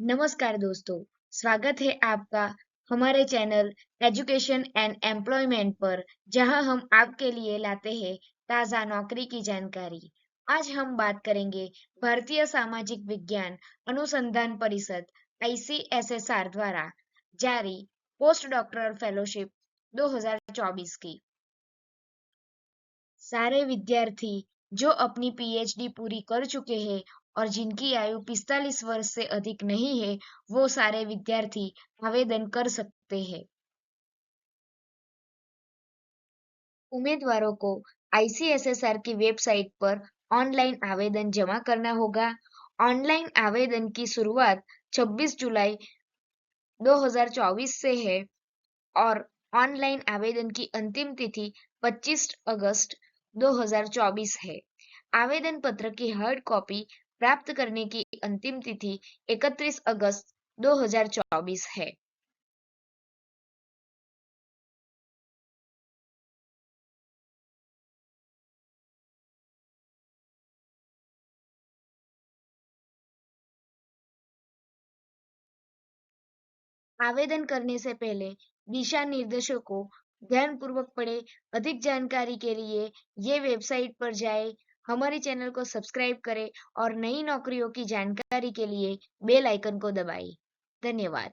नमस्कार दोस्तों, स्वागत है आपका हमारे चैनल एजुकेशन एंड एम्प्लॉयमेंट पर, जहां हम आपके लिए लाते हैं ताज़ा नौकरी की जानकारी। आज हम बात करेंगे भारतीय सामाजिक विज्ञान अनुसंधान परिषद (ICSSR) द्वारा जारी पोस्ट डॉक्टरल फेलोशिप 2024 की। सारे विद्यार्थी जो अपनी पीएचडी पूरी कर चुके हैं और जिनकी आयु 45 वर्ष से अधिक नहीं है, वो सारे विद्यार्थी आवेदन कर सकते हैं। उम्मीदवारों को आईसीएसएसआर की वेबसाइट पर ऑनलाइन आवेदन जमा करना होगा। ऑनलाइन आवेदन की शुरुआत 26 जुलाई 2024 से है और ऑनलाइन आवेदन की अंतिम तिथि 25 अगस्त 2024 है। आवेदन पत्र की हार्ड कॉपी प्राप्त करने की अंतिम तिथि 31 अगस्त 2024 है। आवेदन करने से पहले दिशा निर्देशों को ध्यानपूर्वक पढ़ें। अधिक जानकारी के लिए ये वेबसाइट पर जाएं। हमारे चैनल को सब्सक्राइब करें और नई नौकरियों की जानकारी के लिए बेल आइकन को दबाएं। धन्यवाद।